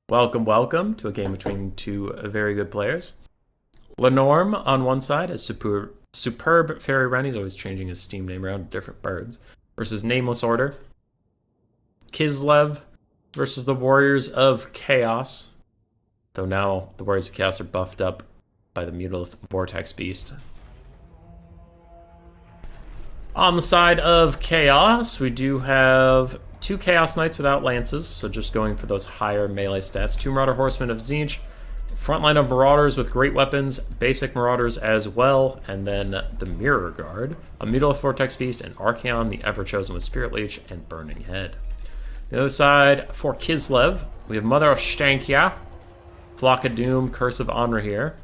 Welcome, welcome to a game between two very good players. Lenorm on one side as superb Fairy Wren. He's always changing his Steam name around to different birds. Versus Nameless Order. Kislev versus the Warriors of Chaos. Though now the Warriors of Chaos are buffed up by the Mutalith Vortex Beast. On the side of Chaos, we do have two Chaos Knights without lances, so just going for those higher melee stats. Two Marauder Horsemen of Tzeentch, front line of Marauders with great weapons, basic Marauders as well, and then the Mirror Guard, a Mutalith Vortex Beast, and Archaon, the Ever-Chosen with Spirit Leech and Burning Head. The other side, for Kislev, we have Mother Ostankya, Flock of Doom, Curse of Onra here.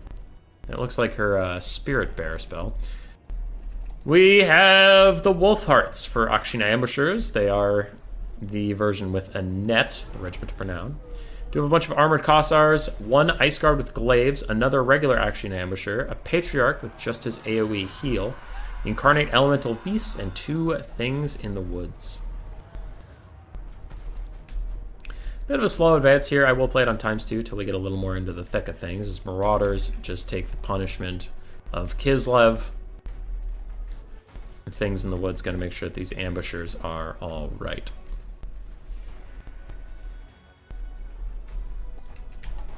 It looks like her Spirit Bearer spell. We have the Wolf Hearts for Akshina Ambushers. They are the version with a net, the regiment for noun. Do have a bunch of armored Kossars, one Ice Guard with glaives, another regular Akshina Ambusher, a Patriarch with just his AoE heal, Incarnate Elemental Beasts, and two Things in the Woods. Bit of a slow advance here. I will play it on ×2 till we get a little more into the thick of things, as Marauders just take the punishment of Kislev. Things in the Woods going to make sure that these ambushers are all right.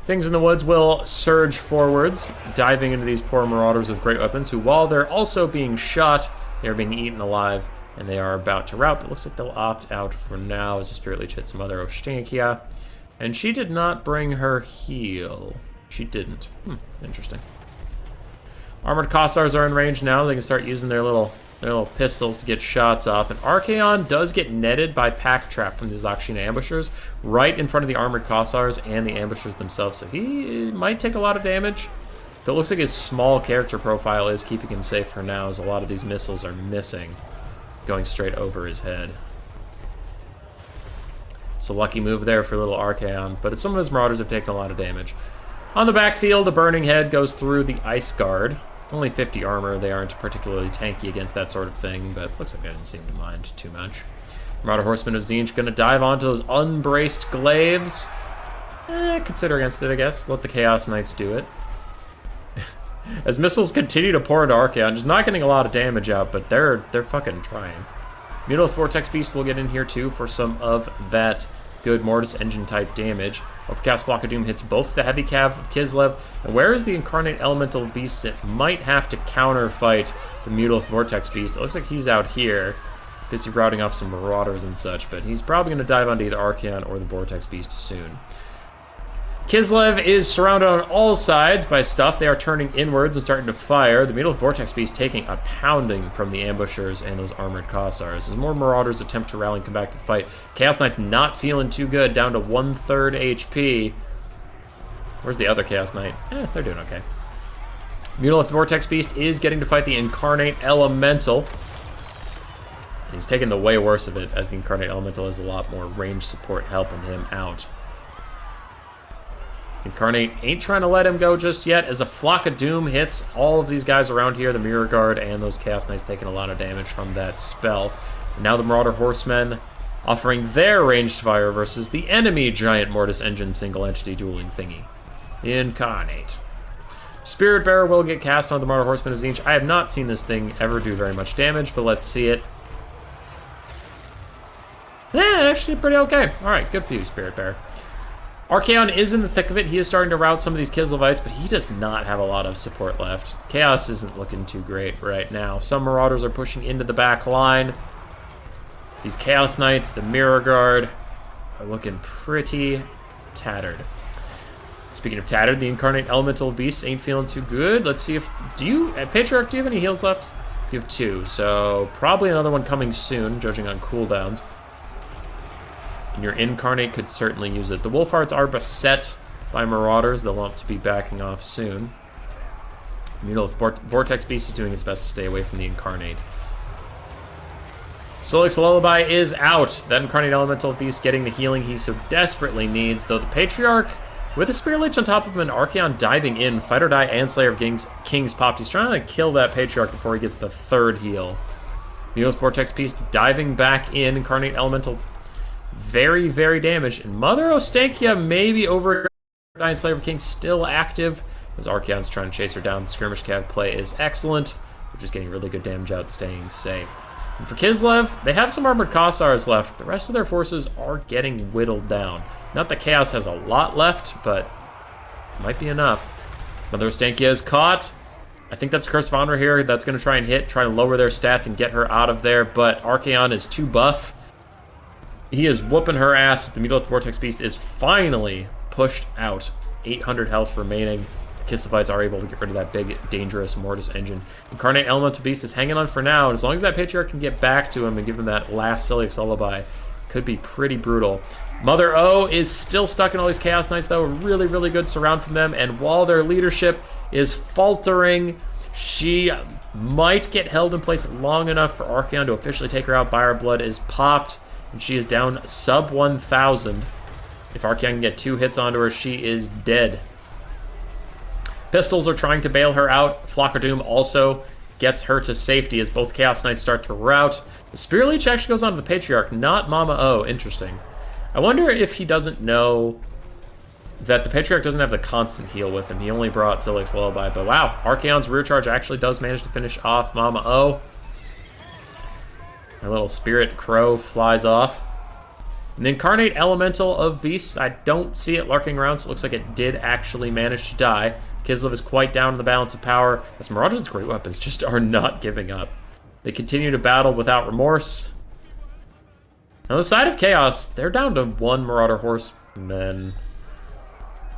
Things in the Woods will surge forwards, diving into these poor Marauders with great weapons, who, while they're also being shot, they are being eaten alive, and they are about to rout. But it looks like they'll opt out for now as the Spirit Leech hits Mother Ostankya. And she did not bring her heal. She didn't. Interesting. Armored Kossars are in range now. They can start using their little pistols to get shots off. And Archaon does get netted by Pack Trap from these Akshina Ambushers right in front of the Armored Kossars and the Ambushers themselves. So he might take a lot of damage. Though it looks like his small character profile is keeping him safe for now, as a lot of these missiles are missing, going straight over his head. So lucky move there for little Archaon, but some of his Marauders have taken a lot of damage. On the backfield, a Burning Head goes through the Ice Guard. Only 50 armor, they aren't particularly tanky against that sort of thing, but looks like they didn't seem to mind too much. Marauder Horseman of Tzeentch gonna dive onto those unbraced glaives. Consider against it, I guess. Let the Chaos Knights do it. As missiles continue to pour into Archaon, just not getting a lot of damage out, but they're fucking trying. Mutalith Vortex Beast will get in here too for some of that good Mortis Engine type damage. Overcast Flock of Doom hits both the Heavy Cav of Kislev. And where is the Incarnate Elemental Beast that might have to counter fight the Mutalith Vortex Beast? It looks like he's out here, busy routing off some Marauders and such, but he's probably going to dive onto either Archaon or the Vortex Beast soon. Kislev is surrounded on all sides by stuff. They are turning inwards and starting to fire. The Mutalith Vortex Beast taking a pounding from the ambushers and those armored Kossars. As more Marauders attempt to rally and come back to the fight, Chaos Knight's not feeling too good, down to 1/3 HP. Where's the other Chaos Knight? They're doing okay. Mutalith Vortex Beast is getting to fight the Incarnate Elemental. He's taking the way worse of it, as the Incarnate Elemental has a lot more range support helping him out. Incarnate ain't trying to let him go just yet, as a Flock of Doom hits all of these guys around here, the Mirror Guard and those Chaos Knights taking a lot of damage from that spell. And now the Marauder Horsemen offering their ranged fire versus the enemy Giant Mortis Engine single entity dueling thingy. Incarnate. Spirit Bearer will get cast on the Marauder Horsemen of Tzeentch. I have not seen this thing ever do very much damage, but let's see it. Actually pretty okay. Alright, good for you, Spirit Bearer. Archaon is in the thick of it. He is starting to rout some of these Kislevites, but he does not have a lot of support left. Chaos isn't looking too great right now. Some Marauders are pushing into the back line. These Chaos Knights, the Mirror Guard, are looking pretty tattered. Speaking of tattered, the Incarnate Elemental Beasts ain't feeling too good. Let's see if... Patriarch, do you have any heals left? You have 2, so probably another one coming soon, judging on cooldowns. And your Incarnate could certainly use it. The Wolf Hearts are beset by Marauders. They'll want to be backing off soon. Mutalith Vortex Beast is doing his best to stay away from the Incarnate. Solix Lullaby is out. That Incarnate Elemental Beast getting the healing he so desperately needs, though the Patriarch, with a Spirit Leech on top of him and Archaon diving in, Fight or Die and Slayer of Kings popped. He's trying to kill that Patriarch before he gets the 3rd heal. Mutalith Vortex Beast diving back in. Incarnate Elemental very, very damaged. And Mother Ostankya maybe over Giant Slaver King still active, as Archaon's trying to chase her down. The skirmish cav play is excellent. They're just getting really good damage out, staying safe. And for Kislev, they have some armored Kossars left. The rest of their forces are getting whittled down. Not that Chaos has a lot left, but it might be enough. Mother Ostankya is caught. I think that's Curse of Honor here. That's going to try and hit, try to lower their stats and get her out of there, but Archaon is too buff. He is whooping her ass. The Mutilate Vortex Beast is finally pushed out. 800 health remaining. Kislevites are able to get rid of that big, dangerous Mortis engine. Incarnate Elemental Beast is hanging on for now, and as long as that Patriarch can get back to him and give him that last Celiax Lullaby, could be pretty brutal. Mother O is still stuck in all these Chaos Knights, though. Really, really good surround from them, and while their leadership is faltering, she might get held in place long enough for Archaon to officially take her out. Buyer Blood is popped, and she is down sub 1,000. If Archaon can get 2 hits onto her, she is dead. Pistols are trying to bail her out. Flock of Doom also gets her to safety as both Chaos Knights start to rout. The Spirit Leech actually goes on to the Patriarch, not Mama O. Interesting. I wonder if he doesn't know that the Patriarch doesn't have the constant heal with him. He only brought Celiax Lullaby, but wow, Archaon's rear charge actually does manage to finish off Mama O. My little Spirit Crow flies off. And the Incarnate Elemental of Beasts, I don't see it lurking around, so it looks like it did actually manage to die. Kislev is quite down in the balance of power, as Marauders' great weapons just are not giving up. They continue to battle without remorse. On the side of Chaos, they're down to 1 Marauder horseman.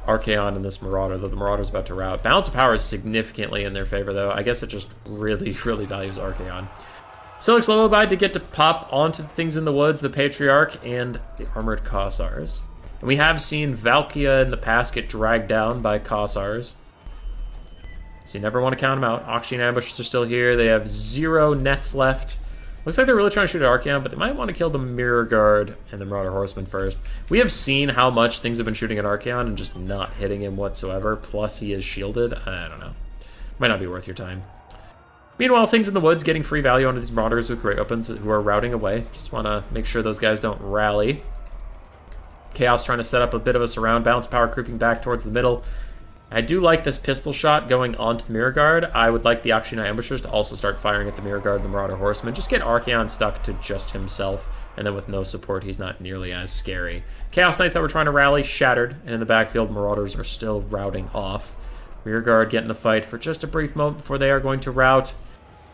Archaon and this Marauder, though the Marauder's about to rout. Balance of power is significantly in their favor, though. I guess it just really, really values Archaon. Celiax Lullaby to get to pop onto the things in the woods, the Patriarch, and the Armored Kossars. And we have seen Valkia in the past get dragged down by Kossars. So you never want to count them out. Auction Ambushers are still here. They have 0 nets left. Looks like they're really trying to shoot at Archaon, but they might want to kill the Mirror Guard and the Marauder Horseman first. We have seen how much things have been shooting at Archaon and just not hitting him whatsoever. Plus, he is shielded. I don't know. Might not be worth your time. Meanwhile, things in the woods getting free value onto these Marauders with great weapons who are routing away. Just want to make sure those guys don't rally. Chaos trying to set up a bit of a surround. Balance power creeping back towards the middle. I do like this pistol shot going onto the Mirror Guard. I would like the Akshina Ambushers to also start firing at the Mirror Guard and the Marauder Horseman. Just get Archaon stuck to just himself, and then with no support, he's not nearly as scary. Chaos Knights that were trying to rally, shattered, and in the backfield, Marauders are still routing off. Rear Guard get in the fight for just a brief moment before they are going to rout.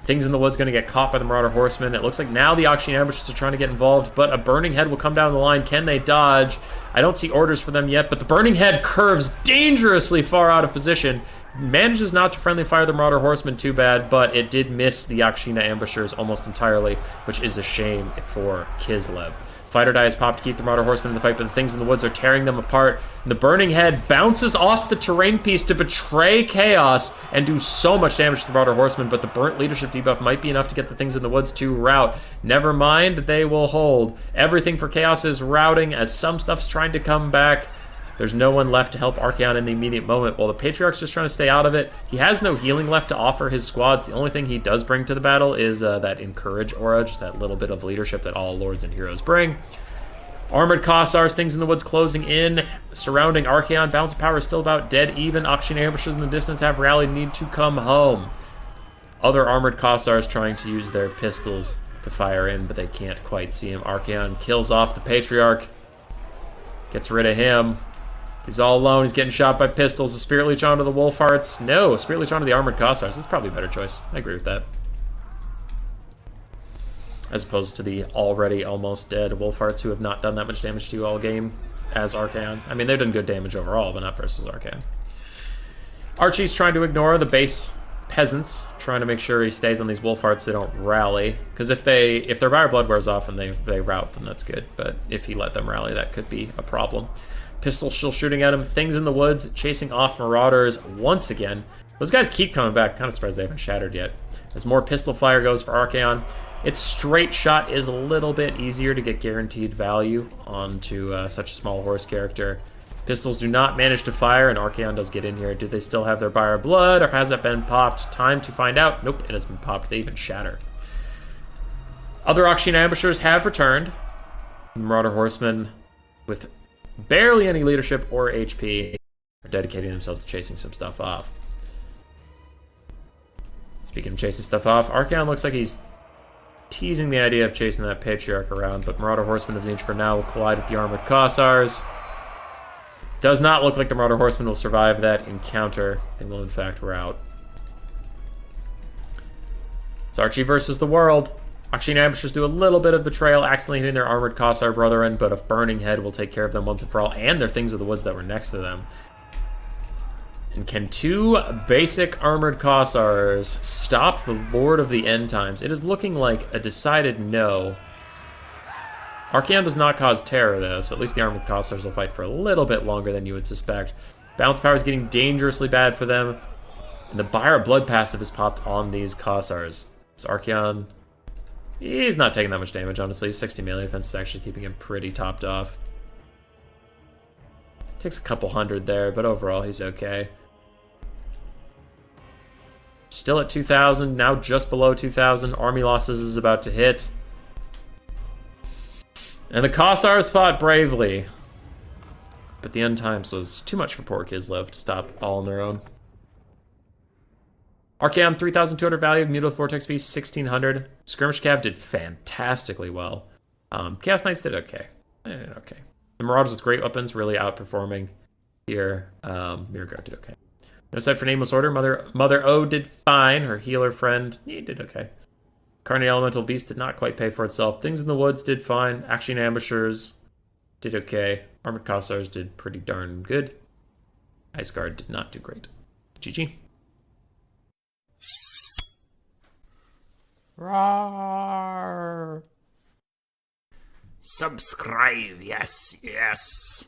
Things in the Woods going to get caught by the Marauder Horseman. It looks like now the Auction Ambushers are trying to get involved, but a Burning Head will come down the line. Can they dodge? I don't see orders for them yet, but the Burning Head curves dangerously far out of position. Manages not to friendly fire the Marauder Horseman too bad, but it did miss the Akshina Ambushers almost entirely, which is a shame for Kislev. Fight or Die is popped to keep the Marauder Horsemen in the fight, but the Things in the Woods are tearing them apart. And the Burning Head bounces off the terrain piece to betray Chaos and do so much damage to the Marauder Horsemen, but the Burnt Leadership debuff might be enough to get the Things in the Woods to rout. Never mind, they will hold. Everything for Chaos is routing as some stuff's trying to come back. There's no one left to help Archaon in the immediate moment. While the Patriarch's just trying to stay out of it, he has no healing left to offer his squads. The only thing he does bring to the battle is that Encourage aura, just that little bit of leadership that all lords and heroes bring. Armored Kossars, Things in the Woods closing in, surrounding Archaon. Balance of power is still about dead even. Auction Ambushers in the distance have rallied, need to come home. Other Armored Kossars trying to use their pistols to fire in, but they can't quite see him. Archaon kills off the Patriarch, gets rid of him. He's all alone. He's getting shot by pistols. A Spirit Leech onto the Wolfhearts. No, Spirit Leech onto the Armored Kossars. That's probably a better choice. I agree with that. As opposed to the already almost dead Wolfhearts who have not done that much damage to you all game as Archaon. I mean, they've done good damage overall, but not versus Archaon. Archie's trying to ignore the base peasants, trying to make sure he stays on these Wolfhearts so they don't rally. Because if their Buyer Blood wears off and they rout, then that's good. But if he let them rally, that could be a problem. Pistol still shooting at him. Things in the Woods, chasing off Marauders once again. Those guys keep coming back. Kind of surprised they haven't shattered yet. As more pistol fire goes for Archaon, its straight shot is a little bit easier to get guaranteed value onto such a small horse character. Pistols do not manage to fire, and Archaon does get in here. Do they still have their Buyer Blood, or has it been popped? Time to find out. Nope, it has been popped. They even shatter. Other Auction Ambushers have returned. Marauder Horsemen, with barely any leadership or HP, are dedicating themselves to chasing some stuff off. Speaking of chasing stuff off, Archaon looks like he's teasing the idea of chasing that Patriarch around, but Marauder Horsemen of Tzeentch for now will collide with the Armored Cossars. Does not look like the Marauder Horsemen will survive that encounter. They will, in fact, rout. It's Archie versus the world. Aksheen Ambushers do a little bit of betrayal, accidentally hitting their Armored Kossar brethren, but a Burning Head will take care of them once and for all, and their Things of the Woods that were next to them. And can two basic Armored Kossars stop the Lord of the End Times? It is looking like a decided no. Archaon does not cause terror, though, so at least the Armored Kossars will fight for a little bit longer than you would suspect. Balance power is getting dangerously bad for them, and the Byre Blood passive is popped on these Kossars. So Archaon, he's not taking that much damage, honestly. 60 melee defense is actually keeping him pretty topped off. Takes a couple hundred there, but overall he's okay. Still at 2,000, now just below 2,000. Army losses is about to hit. And the Kossars fought bravely. But the End Times was too much for poor Kislev to stop all on their own. Archaon, 3,200 value, Mutal Vortex Beast, 1,600. Skirmish Cav did fantastically well. Chaos Knights did okay. Okay. The Marauders with great weapons really outperforming here. Mirror Guard did okay. No set for Nameless Order. Mother O did fine. Her healer friend, he did okay. Carnate Elemental Beast did not quite pay for itself. Things in the Woods did fine. Aksheen Ambushers did okay. Armored Kossars did pretty darn good. Ice Guard did not do great. GG. Roar. Subscribe, yes, yes.